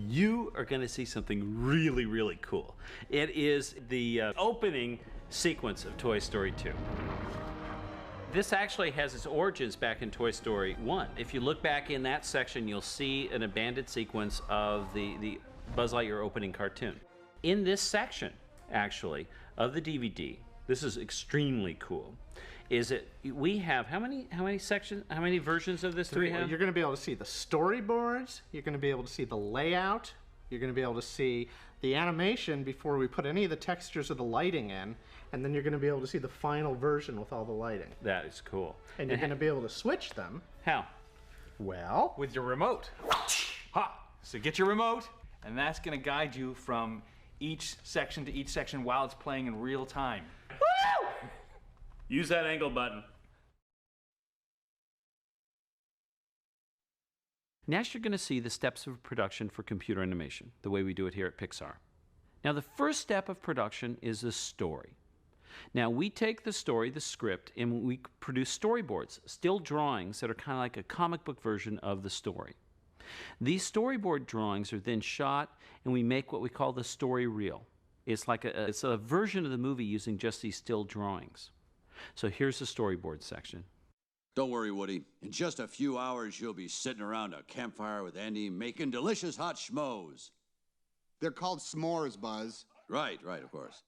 you are going to see something really, really cool. It is the opening sequence of Toy Story 2. This actually has its origins back in Toy Story 1. If you look back in that section, you'll see an abandoned sequence of the Buzz Lightyear opening cartoon. In this section, actually, of the DVD, this is extremely cool, is it we have how many sections, how many versions of this do we have? You're going to be able to see the storyboards, you're going to be able to see the layout, you're going to be able to see the animation before we put any of the textures or the lighting in, and then you're going to be able to see the final version with all the lighting. That is cool. And you're going to be able to switch them. How? Well, with your remote. Ha! So get your remote, and that's going to guide you from each section to each section while it's playing in real time. Woo! Use that angle button. Next, you're going to see the steps of production for computer animation, the way we do it here at Pixar. Now, the first step of production is the story. Now, we take the story, the script, and we produce storyboards, still drawings that are kind of like a comic book version of the story. These storyboard drawings are then shot, and we make what we call the story reel. It's like it's a version of the movie using just these still drawings. So here's the storyboard section. Don't worry, Woody. In just a few hours, you'll be sitting around a campfire with Andy making delicious hot schmoes. They're called s'mores, Buzz. Right, of course.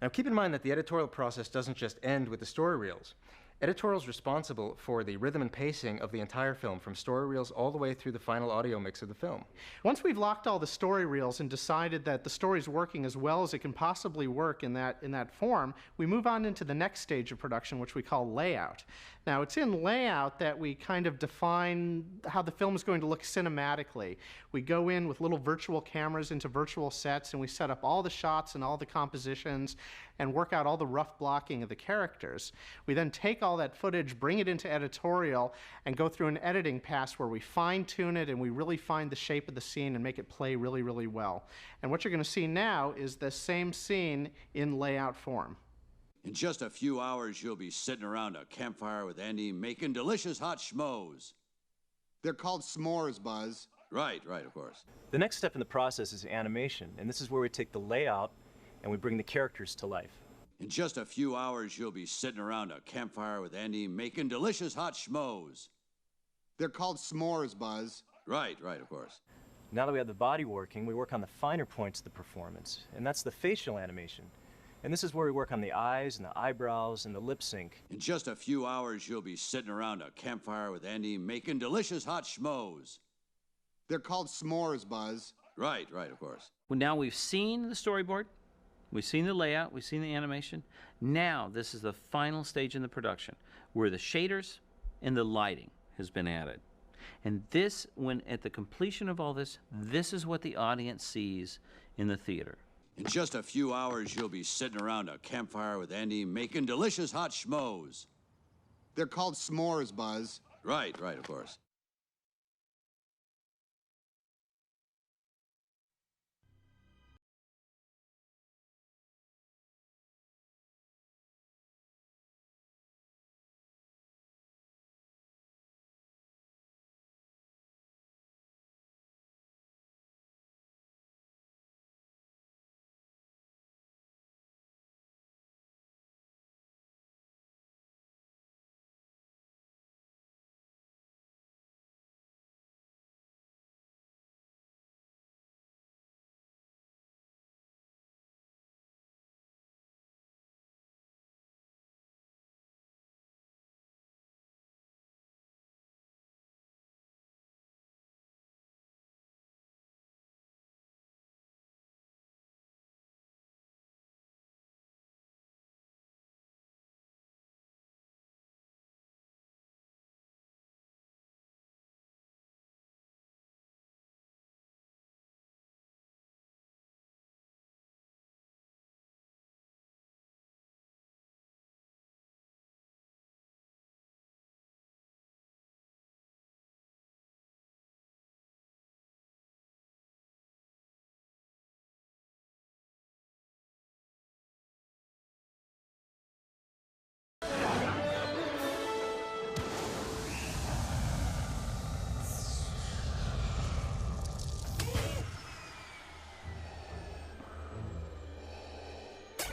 Now keep in mind that the editorial process doesn't just end with the story reels. Editorial's responsible for the rhythm and pacing of the entire film, from story reels all the way through the final audio mix of the film. once we've locked all the story reels and decided that the story's working as well as it can possibly work in that form, we move on into the next stage of production, which we call layout. Now, it's in layout that we kind of define how the film is going to look cinematically. We go in with little virtual cameras into virtual sets, and we set up all the shots and all the compositions and work out all the rough blocking of the characters. We then take all that footage, bring it into editorial, and go through an editing pass where we fine-tune it and we really find the shape of the scene and make it play really, really well. And what you're going to see now is the same scene in layout form. In just a few hours, you'll be sitting around a campfire with Andy making delicious hot schmoes. They're called s'mores, Buzz. Right, of course. The next step in the process is animation, and this is where we take the layout and we bring the characters to life. In just a few hours, you'll be sitting around a campfire with Andy making delicious hot schmoes. They're called s'mores, Buzz. Right, of course. Now that we have the body working, we work on the finer points of the performance, and that's the facial animation. And this is where we work on the eyes and the eyebrows and the lip sync. In just a few hours, you'll be sitting around a campfire with Andy making delicious hot schmoes. They're called s'mores, Buzz. Right, of course. Well, now we've seen the storyboard, we've seen the layout, we've seen the animation. Now this is the final stage in the production, where the shaders and the lighting has been added. And this, when at the completion of all this, this is what the audience sees in the theater. In just a few hours, you'll be sitting around a campfire with Andy making delicious hot schmoes. They're called s'mores, Buzz. Right, of course.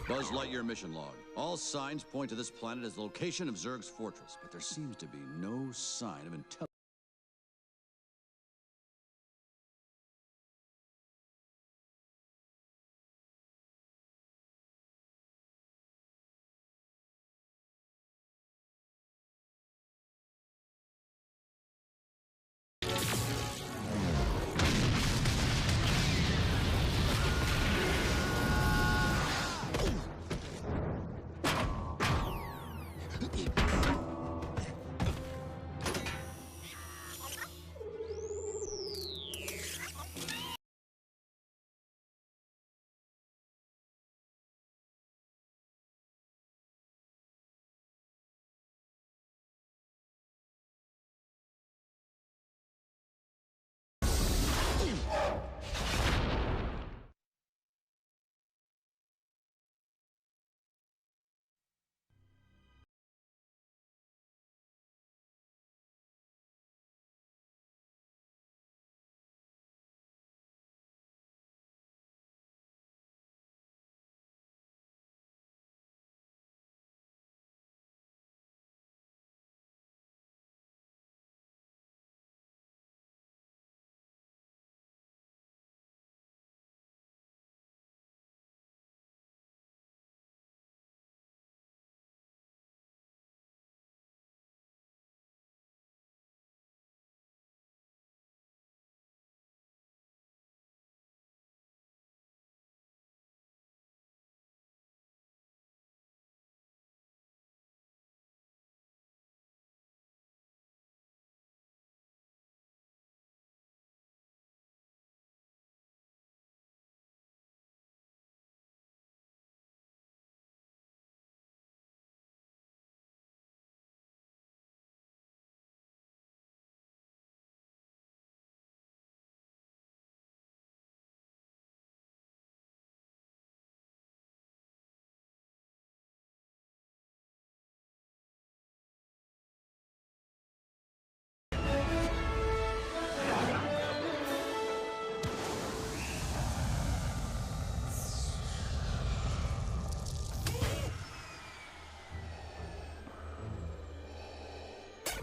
Buzz Lightyear mission log. All signs point to this planet as the location of Zurg's fortress, but there seems to be no sign of intelligence.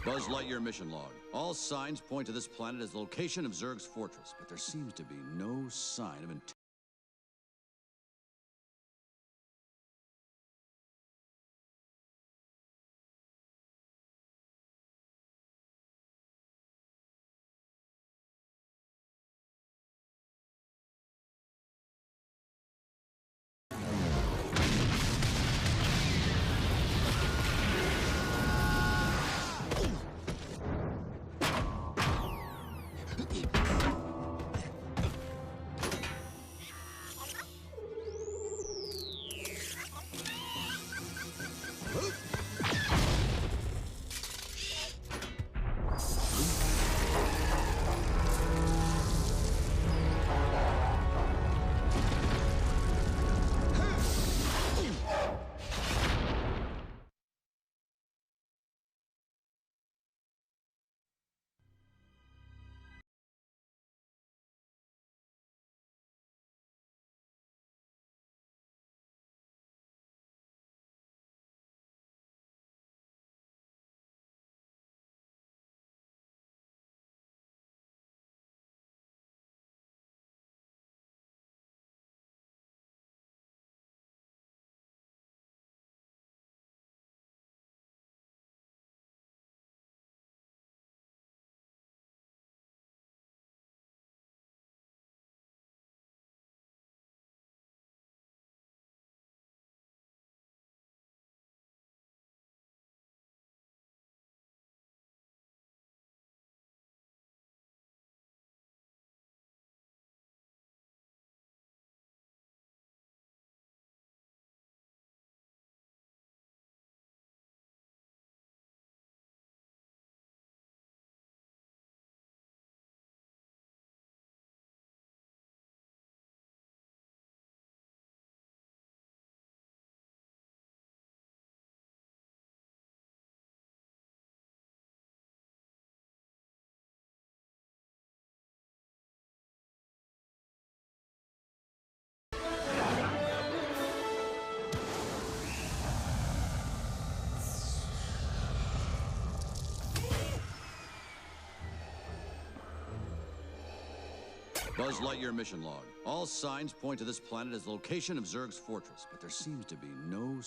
Buzz Lightyear mission log. All signs point to this planet as the location of Zurg's fortress, but there seems to be no sign of intelligence. Buzz Lightyear mission log. All signs point to this planet as the location of Zurg's fortress, but there seems to be no